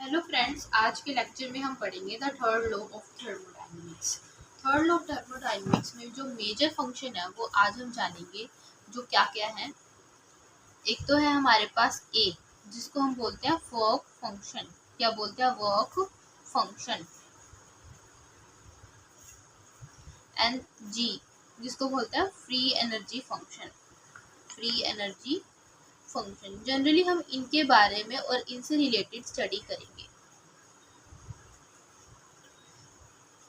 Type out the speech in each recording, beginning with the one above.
Hello friends, आज के lecture में हम पढ़ेंगे the third law of thermodynamics. Third law of thermodynamics में जो मेजर फंक्शन है वो आज हम जानेंगे। जो क्या क्या है, एक तो है हमारे पास ए, जिसको हम बोलते हैं वर्क फंक्शन। क्या बोलते हैं? Work function. एंड जी, जिसको बोलते हैं free energy function. Free energy function generally हम इनके बारे में और इनसे रिलेटेड स्टडी करेंगे।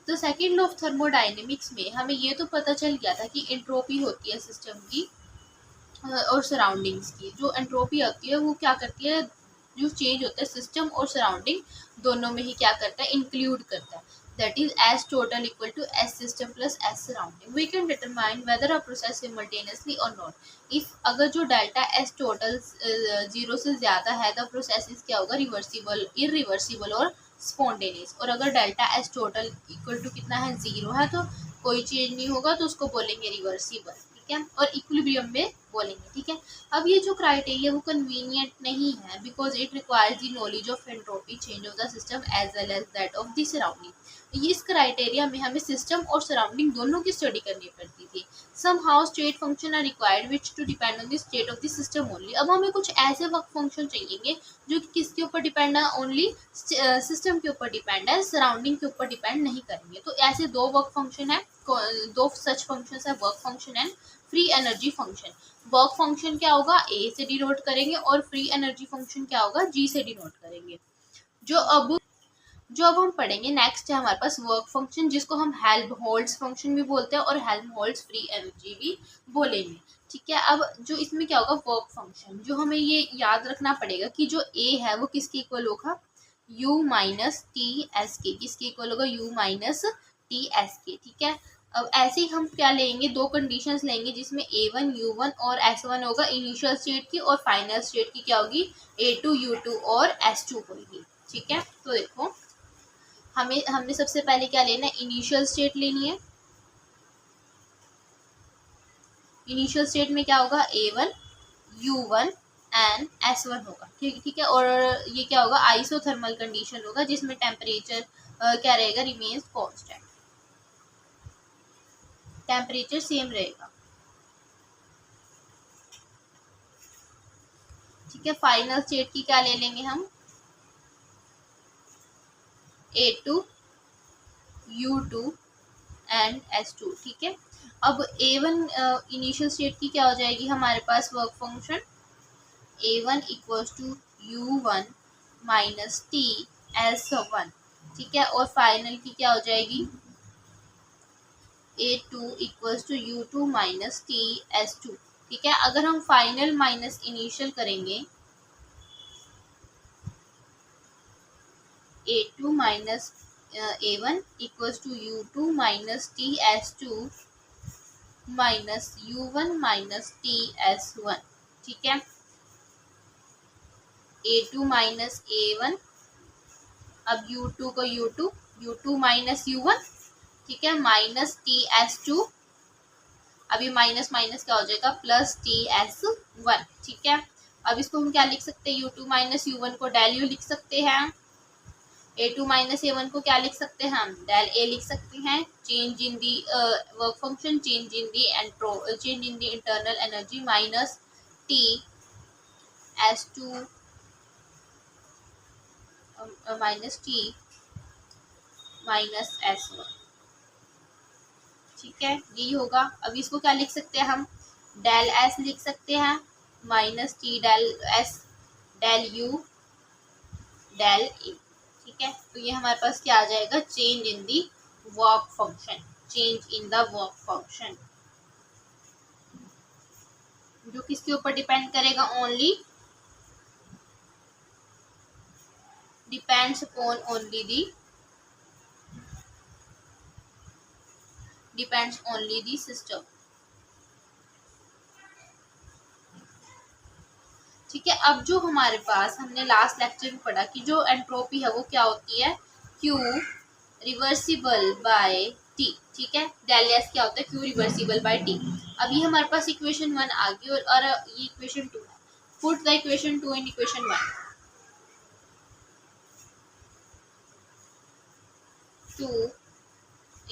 तो सेकेंड लॉ ऑफ थर्मोडायनेमिक्स में हमें ये तो पता चल गया था कि एंट्रोपी होती है सिस्टम की और सराउंडिंग्स की। जो एंट्रोपी होती है वो क्या करती है, जो चेंज होता है सिस्टम और सराउंडिंग दोनों में ही क्या करता है, इंक्लूड करता है। That is S total equal to S system plus S surrounding. We can determine whether a process simultaneously और नॉट इफ अगर जो डेल्टा एस टोटल 0 से ज्यादा है द प्रोसेस इज क्या होगा, रिवर्सिबल, इरिवर्सिबल और स्पॉन्टेनियस। और अगर delta S total equal to कितना है, 0 है, तो कोई चेंज नहीं होगा, तो उसको बोलेंगे रिवर्सिबल। ठीक है, और इक्विलिब्रियम में बोलेंगे। ठीक है, अब ये जो क्राइटेरिया वो कन्वीनियंट नहीं है because it requires the knowledge of entropy change of the system as well as that of the surrounding. इस क्राइटेरिया में हमें सिस्टम और सराउंडिंग दोनों की स्टडी करनी पड़ती थी। somehow state function are required which to depend on the state of the system only। अब हमें कुछ ऐसे वर्क फंक्शन चाहिए जो कि किसके ऊपर डिपेंड है, ओनली सिस्टम के ऊपर डिपेंड है, सराउंडिंग के ऊपर डिपेंड नहीं करेंगे। तो ऐसे दो वर्क फंक्शन है, दो सच फंक्शन है, work function and free energy function. Work function क्या होगा, ए से डिनोट करेंगे, और फ्री एनर्जी फंक्शन क्या होगा, जी से डिनोट करेंगे। जो अब हम पढ़ेंगे नेक्स्ट है हमारे पास वर्क फंक्शन, जिसको हम हेल्महोल्ट्ज फंक्शन भी बोलते हैं और हेल्महोल्ट्ज फ्री एनर्जी भी बोलेंगे। ठीक है, अब जो इसमें क्या होगा, वर्क फंक्शन, जो हमें ये याद रखना पड़ेगा कि जो ए है वो किसके इक्वल होगा, u माइनस टी एस के। किसके इक्वल होगा, u माइनस टी एस के। ठीक है, अब ऐसे ही हम क्या लेंगे, दो कंडीशंस लेंगे जिसमें a1 u1 और s1 होगा इनिशियल स्टेट की, और फाइनल स्टेट की क्या होगी, a2 u2 और s2 होगी। ठीक है, तो देखो हमने सबसे पहले क्या लेना है, इनिशियल स्टेट लेनी है। इनिशियल स्टेट में क्या होगा, a1 u1 एंड s1 होगा। ठीक है, और ये क्या होगा, आइसोथर्मल कंडीशन होगा जिसमें टेम्परेचर क्या रहेगा, रिमेन्स कांस्टेंट, टेम्परेचर सेम रहेगा। ठीक है, फाइनल स्टेट की क्या ले लेंगे हम, a2 u2 एंड s2। ठीक है, अब a1 इनिशियल स्टेट की क्या हो जाएगी हमारे पास work function, a1 equals to u1 minus T s1। ठीक है, और फाइनल की क्या हो जाएगी, a2 equals to u2 minus T s2। ठीक है, अगर हम फाइनल माइनस इनिशियल करेंगे, a2 minus a1 equals to u2 minus T s2 minus u1 minus T s1। ठीक है, a2 माइनस a1, अब u2 को u2 माइनस u1। ठीक है, माइनस टी s2, अभी माइनस माइनस क्या हो जाएगा, प्लस टी s1। ठीक है, अब इसको हम क्या लिख सकते हैं, u2 माइनस u1 को डेल u लिख सकते हैं, a2 माइनस a1 को क्या लिख सकते हैं, हम डेल a लिख सकते हैं। Change in the work function, change in the internal energy minus T s2 minus T minus s1। ठीक है, यही होगा। अब इसको क्या लिख सकते हैं हम, डेल एस लिख सकते हैं, minus T del S del U del A. ठीक है, तो ये हमारे पास क्या आ जाएगा, change in the work function, change in the work function, जो किसके ऊपर डिपेंड करेगा, only depends upon only the depends only the system. ठीक है, अब जो हमारे पास हमने लास्ट लेक्चर में पढ़ा कि जो एंट्रोपी है वो क्या होती है, Q रिवर्सिबल बाय T। ठीक है, डेल एस क्या होता है, Q रिवर्सिबल बाय T। अब ये हमारे पास इक्वेशन 1 आ गई, और ये इक्वेशन 2 है। Put the equation 2 in equation 1। Two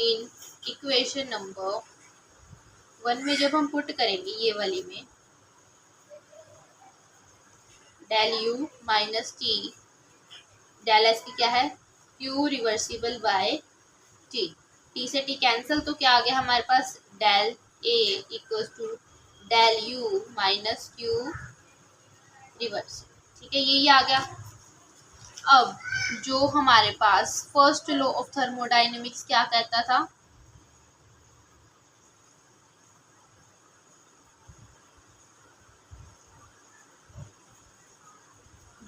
in equation number 1 में जब हम पुट करेंगे ये वाली में, del U minus T, del S की क्या है, Q reversible by T, T से टी कैंसिल, तो क्या आ गया हमारे पास, del A equals to del U minus Q reverse. ठीक है, यही आ गया। अब जो हमारे पास फर्स्ट लॉ ऑफ थर्मोडायनेमिक्स क्या कहता था,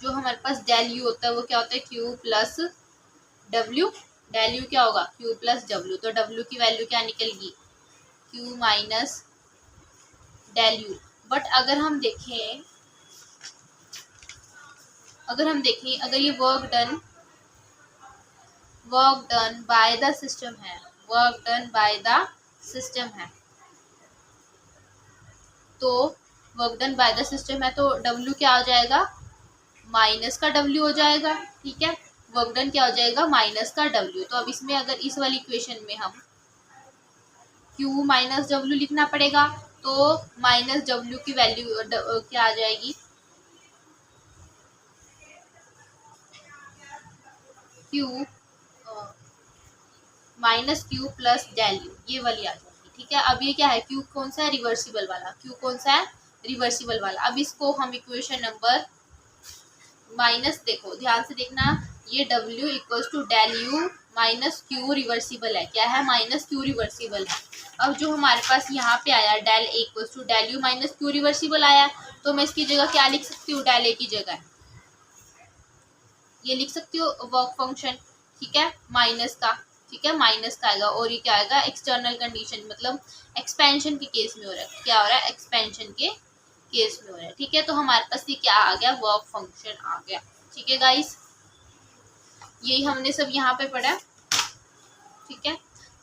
जो हमारे पास डेल यू होता है वो क्या होता है, Q plus W, del U क्या होगा, क्यू प्लस डब्ल्यू, तो डब्ल्यू की वैल्यू क्या निकलेगी, Q minus del U. But अगर हम देखें अगर ये work done by the system है, work done by the system है, तो work done by the system है तो डब्ल्यू क्या हो जाएगा, माइनस का डब्ल्यू हो जाएगा। ठीक है, वर्क डन क्या हो जाएगा, माइनस का डब्ल्यू। तो अब इसमें अगर इस वाली इक्वेशन में हम क्यू माइनस डब्ल्यू लिखना पड़ेगा, तो माइनस डब्ल्यू की वैल्यू क्या आ जाएगी, Q minus Q plus del U, ये वाली आ जाएगी। ठीक है, अब ये क्या है, क्यू कौन सा है, रिवर्सिबल वाला, क्यू कौन सा है, रिवर्सिबल वाला। अब इसको हम इक्वेशन नंबर माइनस, देखो ध्यान से देखना, ये W equals to del U minus Q reversible है, क्या है, माइनस क्यू रिवर्सिबल है। अब जो हमारे पास यहाँ पे आया del A equals to del U minus Q reversible आया, तो मैं इसकी जगह क्या लिख सकती हूँ, डेल ए की जगह ये लिख सकती हूँ वर्क फंक्शन। ठीक है, माइनस का, ठीक है, माइनस का आएगा, और ये क्या आएगा, एक्सटर्नल कंडीशन, मतलब एक्सपेंशन के केस में हो रहा है, क्या हो रहा है, एक्सपेंशन के केस में हो रहा है। ठीक है, तो हमारे पास ये क्या आ गया, वर्क फंक्शन आ गया। ठीक है गाइस, यही हमने सब यहाँ पे पढ़ा। ठीक है,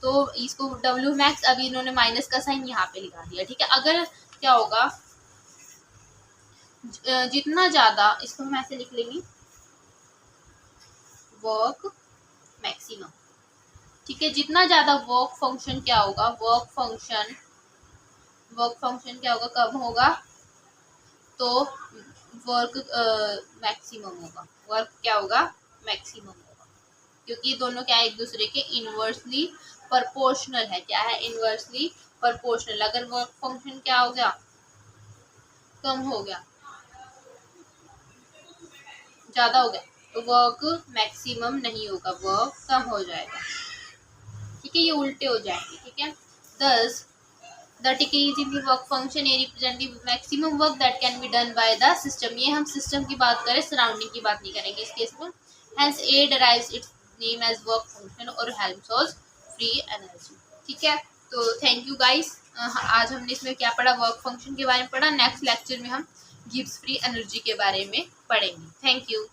तो इसको W मैक्स, अभी इन्होंने माइनस का साइन यहाँ पे लगा दिया। ठीक है, अगर क्या होगा, जितना ज्यादा, इसको हम ऐसे लिख लेंगे, वर्क मैक्सिमम। ठीक है, जितना ज्यादा वर्क फंक्शन क्या होगा, वर्क फंक्शन क्या होगा, कम होगा, तो वर्क मैक्सिमम होगा, वर्क क्या होगा, मैक्सिमम होगा, क्योंकि दोनों क्या है, एक दूसरे के इनवर्सली प्रोपोर्शनल है। क्या है, इनवर्सली प्रोपोर्शनल। अगर वर्क फंक्शन क्या हो गया, कम हो गया, ज्यादा हो गया, तो वर्क मैक्सिमम नहीं होगा, वर्क कम हो जाएगा। ठीक है, ये उल्टे हो जाएंगे। ठीक है, thus the decrease in the work function A represent the maximum work that can be done by the system। ये हम सिस्टम की बात करें, सराउंडिंग की बात नहीं करेंगे इस केस में। hence A derives its name as work function और helps us free energy। ठीक है, तो थैंक यू गाइस। आज हमने इसमें क्या पढ़ा, वर्क फंक्शन के बारे में पढ़ा। नेक्स्ट लेक्चर में हम गिब्स फ्री एनर्जी के बारे में पढ़ेंगे। Thank you.